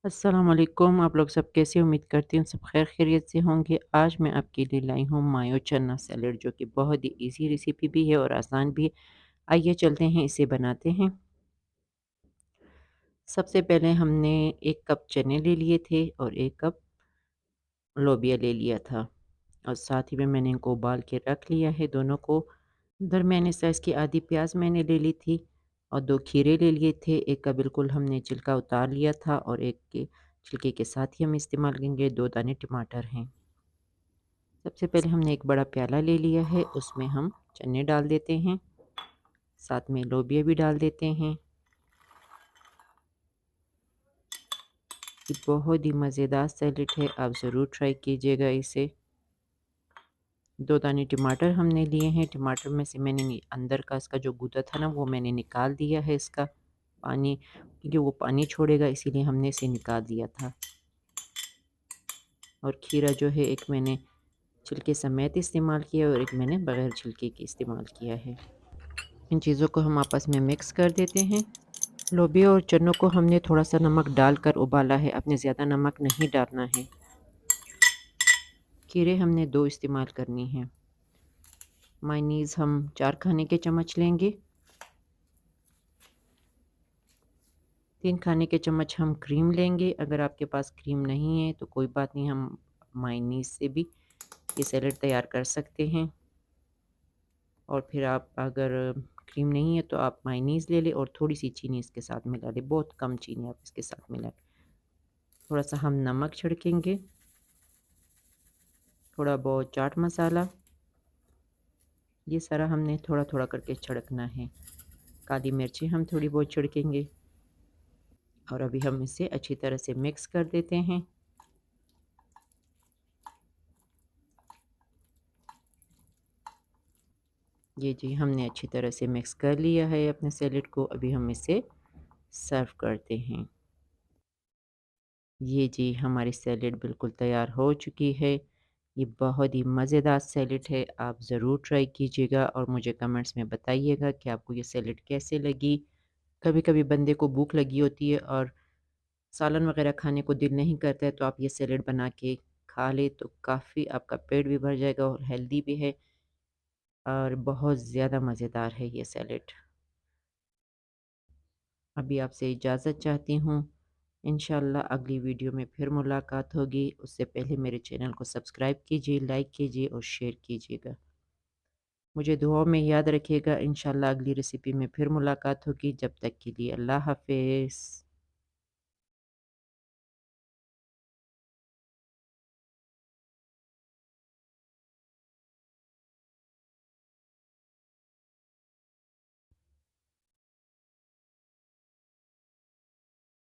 अस्सलाम वालेकुम। आप लोग सब कैसे? उम्मीद करती हूँ सब खैर खैरियत से होंगे। आज मैं आपके लिए लाई हूँ मायो चना सैलेड, जो कि बहुत ही इजी रेसिपी भी है और आसान भी है। आइए चलते हैं, इसे बनाते हैं। सबसे पहले हमने 1 कप चने ले लिए थे और 1 कप लोबिया ले लिया था, और साथ ही में मैंने इनको उबाल के रख लिया है दोनों को। दरमियाने साइज़ की आधी प्याज मैंने ले ली थी और 2 खीरे ले लिए थे। एक का बिल्कुल हमने छिलका उतार लिया था और एक के छिलके के साथ ही हम इस्तेमाल करेंगे। 2 दाने टमाटर हैं। सबसे पहले हमने एक बड़ा प्याला ले लिया है, उसमें हम चने डाल देते हैं, साथ में लोबिया भी डाल देते हैं। ये बहुत ही मज़ेदार सैलेड है, आप ज़रूर ट्राई कीजिएगा इसे। 2 दाने टमाटर हमने लिए हैं। टमाटर में से मैंने अंदर का इसका जो गूदा था ना, वो मैंने निकाल दिया है इसका पानी, क्योंकि वो पानी छोड़ेगा, इसीलिए हमने इसे निकाल दिया था। और खीरा जो है, एक मैंने छिलके समेत इस्तेमाल किया और एक मैंने बग़ैर छिलके के इस्तेमाल किया है। इन चीज़ों को हम आपस में मिक्स कर देते हैं। लोबिया और चनों को हमने थोड़ा-सा नमक डालकर उबाला है, आपने ज़्यादा नमक नहीं डालना है। खीरे हमने 2 इस्तेमाल करनी हैं। मायोनीज़ हम 4 खाने के चम्मच लेंगे। 3 खाने के चम्मच हम क्रीम लेंगे। अगर आपके पास क्रीम नहीं है तो कोई बात नहीं, हम मायोनीज़ से भी ये सैलेड तैयार कर सकते हैं। और फिर आप अगर क्रीम नहीं है तो आप मायोनीज़ ले लें और थोड़ी-सी चीनी इसके साथ मिला लें, बहुत कम चीनी आप इसके साथ मिलाएँ। थोड़ा-सा हम नमक छिड़केंगे, थोड़ा बहुत चाट मसाला, ये सारा हमने थोड़ा-थोड़ा करके छिड़कना है। काली मिर्ची हम थोड़ी बहुत छिड़केंगे और अभी हम इसे अच्छी तरह से मिक्स कर देते हैं। ये जी, हमने अच्छी तरह से मिक्स कर लिया है अपने सैलेड को। अभी हम इसे सर्व करते हैं। ये जी, हमारी सैलेड बिल्कुल तैयार हो चुकी है। ये बहुत ही मज़ेदार सैलेड है, आप ज़रूर ट्राई कीजिएगा और मुझे कमेंट्स में बताइएगा कि आपको ये सैलेड कैसे लगी। कभी-कभी बंदे को भूख लगी होती है और सालन वग़ैरह खाने को दिल नहीं करता है, तो आप ये सैलेड बना के खा लें तो काफ़ी आपका पेट भी भर जाएगा और हेल्दी भी है और बहुत ज़्यादा मज़ेदार है ये सैलेड। अभी आपसे इजाज़त चाहती हूँ। इंशाअल्लाह अगली वीडियो में फिर मुलाकात होगी। उससे पहले मेरे चैनल को सब्सक्राइब कीजिए, लाइक कीजिए और शेयर कीजिएगा। मुझे दुआओं में याद रखिएगा। इंशाअल्लाह अगली रेसिपी में फिर मुलाकात होगी। जब तक के लिए अल्लाह हाफ़िज़।